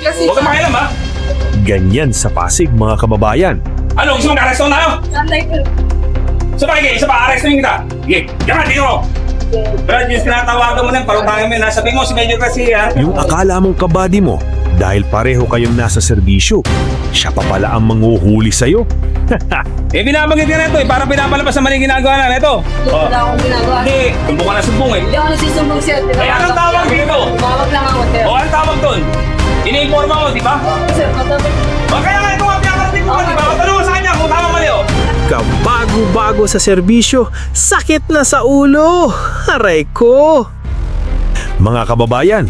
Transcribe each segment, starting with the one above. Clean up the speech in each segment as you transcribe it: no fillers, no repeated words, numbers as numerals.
Huwag ka makialam ha. Ganyan sa Pasig mga kababayan. Ano, gusto mong ka-arresto na tayo? Isa pa, isa pa, arrestuin kita. Sige, yan, dito. Brad, yung tinatawagan mo na, parutangin mo yun. Sabi mo, si Medyo kasi ha. Yung akala mong kabady mo, dahil pareho kayong nasa serbisyo, siya pa pala ang manghuhuli sa'yo. Binabagit ka na ito para pinapalabas sa maling ginagawa na ito. Wala akong ginagawa. Hindi, sumbong ka na sumbong eh. Hindi ako nagsusumbong sir. Eh, anong tawag dito? Tumawag lang ako sir. O, anong tawag doon? Ini-informa mo, di ba? Sir, matapos. O, kaya nga ito nga pinakarating mo, di ba? Matanong mo sa kanya kung tama mali o. Kabago-bago sa serbisyo, sakit na sa ulo. Aray ko! Mga kababayan,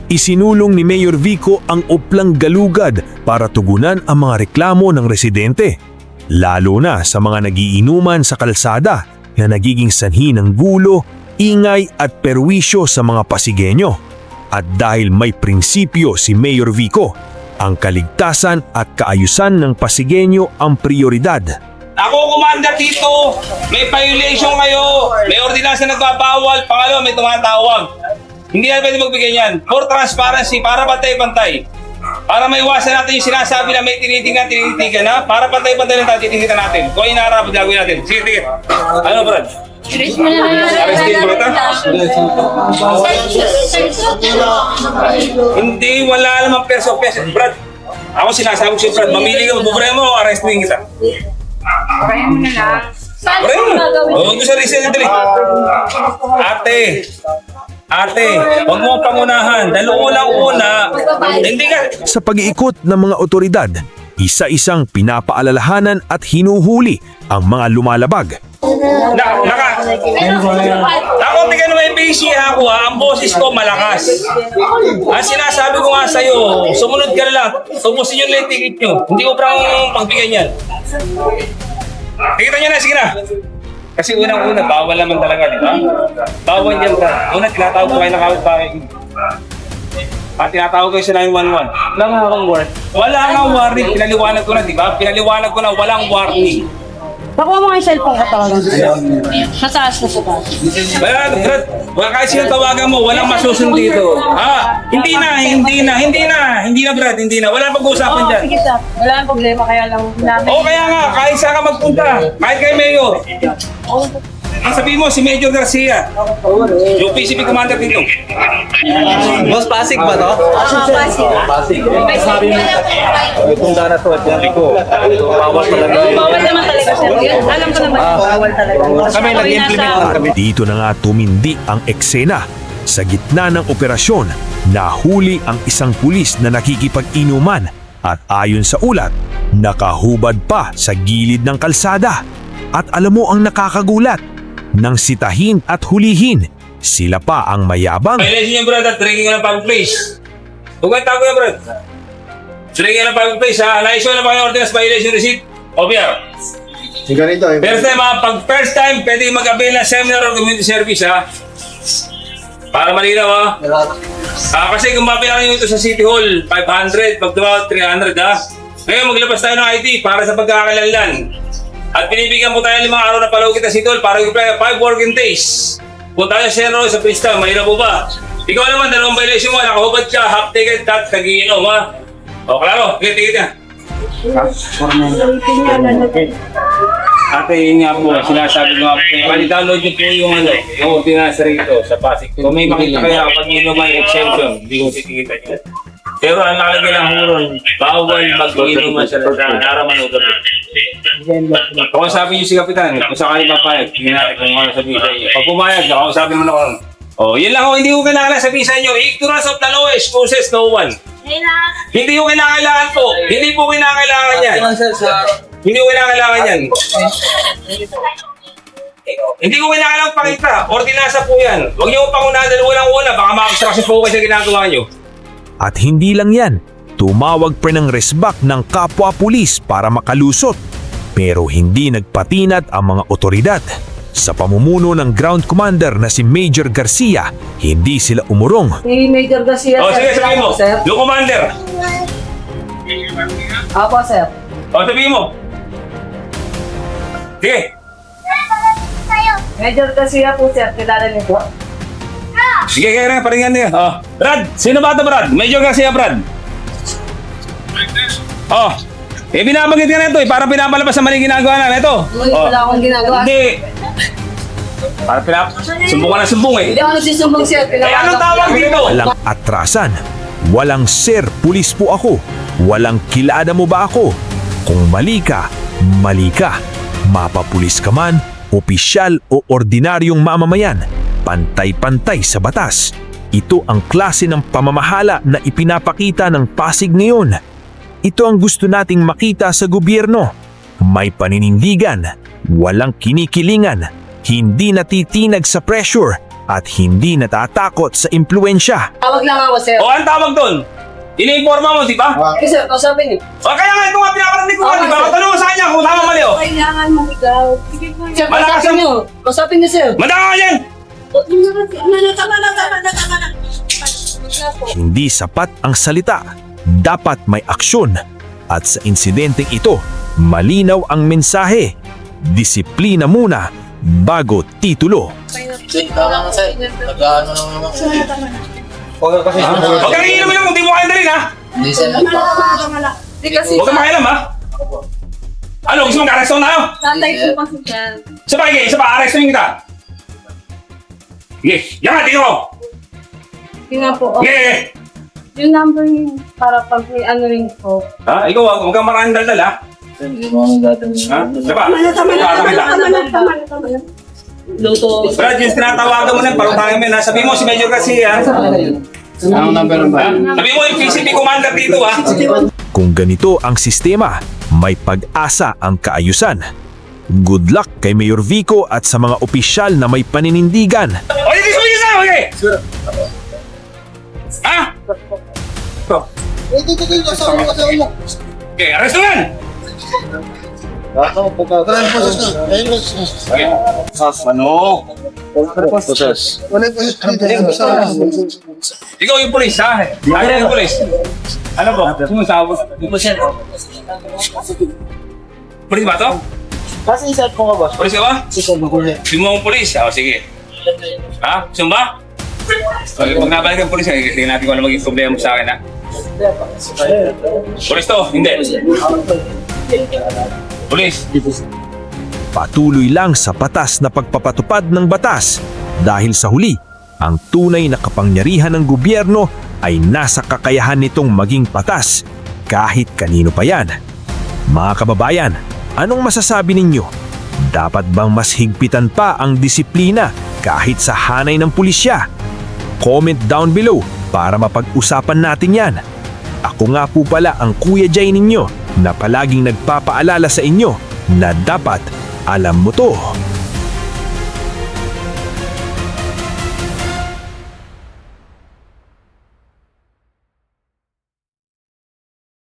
isinulong ni Mayor Vico ang uplang galugad para tugunan ang mga reklamo ng residente. Lalo na sa mga nagiinuman sa kalsada na nagiging sanhi ng gulo, ingay at perwisyo sa mga Pasigenyo. At dahil may prinsipyo si Mayor Vico, ang kaligtasan at kaayusan ng Pasigenyo ang prioridad. Ako, commander dito. May violation kayo. May ordinansa nagbabawal. Pangalawa, may tumatawag. Hindi na pwede magbigay niyan. For transparency, para pantay-pantay. Para maiwasan natin yung sinasabi na may tinitigan ha. Para pantay-pantay lang tayo titingnan natin. Kung ay narapag gagawin natin. Sige, sige. Ano, Brad? Arrestin, Brad, ha? Hindi, wala namang peso. Brad, ako sinasabi ko si Brad, mamili ka, mabuburay mo, arrestin kita. Kaya mo na lang. Pre, huwag mo sa reason dali. Ate, huwag mo pangunahan. Dahil unang-una, hindi ka. Sa pag-iikot ng mga otoridad, isa-isang pinapaalalahanan at hinuhuli ang mga lumalabag. Ako, tingnan mo yung PC ako ha. Ang boses ko malakas. Ang sinasabi ko nga sa'yo, sumunod ka na lang. Tubusin yung ticket nyo. Hindi ko parang pagbigyan yan. Tingnan nyo na, sige na. Kasi unang-una, bawal naman talaga, di ba? Bawal yan, bro. Una, tinatawag ko kayo ng kapit-bahay. Tinatawag kayo sa 911. Wala nga akong warning. Wala nga warning. Pinaliwanag ko na, di ba? Pinaliwanag ko na walang warning. Nakuha mo nga yung cellphone ko tawagan sa'yo. Nataas na sa taas. Brad, kahit sino tawagan mo, walang masusunod dito. Ha? Hindi na, Brad, hindi na. Wala pag-uusapan dyan. Sige sir, wala ang problema kaya lang namin. O kaya nga, kahit saan ka magpunta, kahit kay Mayor. Ang sabihin mo, si Major Garcia, yung PCP commander dito. Boss, Pasig ba to? Pasig. Sabi mo, itong dana to at yan ko. Bawal talaga. Bawal naman talaga sir. Alam ko naman, bawal talaga. Kami nag-implement lang kami. Dito na nga tumindi ang eksena. Sa gitna ng operasyon, nahuli ang isang pulis na nakikipag-inuman at ayon sa ulat, nakahubad pa sa gilid ng kalsada. At alam mo ang nakakagulat, nang sitahin at hulihin, sila pa ang mayabang. Violation yung Brad at drinking ng public place. Huwag kang tago yan, Brad. Drinking ng public place, ha? Na-issue na ba yung ordinance violation receipt? OBR. Sigarito eh. First time, ha? Pag first time, pwede mag-avail ng seminar or community service, ha? Para malinaw, ha? Kasi kung mapilang nyo ito sa City Hall, 500, pag tumawag 300, ha? Ngayon, maglabas tayo ng ID para sa pagkakakilanlan. At binibigyan po tayo ng 5 araw na palaw kita City Hall para i-apply 5 working days. Kung tayo sa sa pista, mahirap po ba? Ikaw naman, dalawang violation mo, nakahubad ka, half ticket, at kagiinom, ha? O, klaro, ticket ka. Ate, yun nga po, sinasabi ko nga po, pali-download niyo po yung ordinance rito sa Pasig. Kung may makita kayo kapag inuman exemption, hindi ko titikita niyo. Pero ang nakalagay lang huron, bawal mag-inuman sa naraman o gabi. Kung sabi niyo si Kapitan, kung sakali papayag, tingnan natin kung ano sabihin sa inyo. Pag pumayag, kung sabi mo na kung yun lang ako, hindi ko kailangan sabihin sa inyo. Ignorance of the law exposes no one. Hindi ko kailangan po. Hindi po kailangan yan. Hindi ko kailangan yan. Hindi ko kailangan pakita. Ordinansa po yan. Huwag niyo pangunahan dahil walang-una. Baka makastrasi po kayo sa ginagawa niyo. At hindi lang yan, tumawag pa ng resbak ng kapwa pulis para makalusot. Pero hindi nagpatinat ang mga otoridad. Sa pamumuno ng ground commander na si Major Garcia, hindi sila umurong. Si Major Garcia, O sige, sabihin mo. sir. Yung commander. Apo, sir. O sabihin mo. Sige. Major Garcia po, sir. Kilala niyo po. Sige, kaya rin, paringan niya. Brad, sino ba ito, Brad? Major Garcia, Brad. Oh, binabanggit ka na ito eh. Parang pinapalabas sa mali ginagawa na ito. Wala akong ginagawa. Hindi. Parang sumbong ka na sumbong eh. Hindi ako nagsusumbong sir. Eh, anong tawag dito? Walang atrasan. Walang sir, pulis po ako. Walang kilala mo ba ako? Kung mali ka, mali ka. Mapapulis ka man, opisyal o ordinaryong mamamayan. Pantay-pantay sa batas. Ito ang klase ng pamamahala na ipinapakita ng Pasig ngayon. Ito ang gusto nating makita sa gobyerno. May paninindigan, walang kinikilingan, hindi natitinag sa pressure, at hindi natatakot sa impluensya. Tawag lang ako sir. O, ang tawag doon? Iniinforma mo, di ba? Okay sir, kausapin niyo. O, kaya nga ito nga pinaparinig ko nga, di ba? Tanong mo sa kanya kung tama mali, o. Kailangan maligaw. Sige po. Sir, Malakas kausapin niyo. Kausapin niyo sir. Madama ka yan! Tama na. Hindi sapat ang salita, dapat may aksyon. At sa insidenteng ito, malinaw ang mensahe. Disiplina muna bago titulo. Huwag kang iinom yun kung di mo kaya dalhin, ha? Hindi kasi Huwag kang makialam, ha? Ano, gusto mong ka-arresto na tayo? tatay ko kasi dyan. Isa pa, arrestuin kita. Sige, yan nga, dito ko. Yun nga po. Sige. Yung number niyo para pag may ano rin po. Ha? Ikaw, huwag kang maraming daldal, ha? Ha? Isa pa. Luto. Brad, yung tinatawagan mo na, parang mo na. Sabi mo si Major Garcia, ha? Ang number ba? Sabi mo yung PCP commander dito, ha? Kung ganito ang sistema, may pag-asa ang kaayusan. Good luck kay Mayor Vico at sa mga opisyal na may paninindigan. O, hindi sumigil sa'yo, okay? Ha? Okay, arresto yan! Ano? Ikaw yung polis, ha? Ayaw yung polis. Ano po? Sumusabot. Polis ba to? Kasi isa po ka, boss. Polis ka ba? Isa po ko. Hindi mo akong polis. O, sige. Ha? Gusto mo ba? Okay, pag nabalik ang polis, tingnan natin kung ano maging problema mo sa akin, ha? Polis to? Hindi. Polis. Patuloy lang sa patas na pagpapatupad ng batas dahil sa huli, ang tunay na kapangyarihan ng gobyerno ay nasa kakayahan nitong maging patas kahit kanino pa yan. Mga kababayan, anong masasabi ninyo? Dapat bang mas higpitan pa ang disiplina kahit sa hanay ng pulisya? Comment down below para mapag-usapan natin yan. Ako nga po pala ang Kuya Jay ninyo na palaging nagpapaalala sa inyo na dapat alam mo to.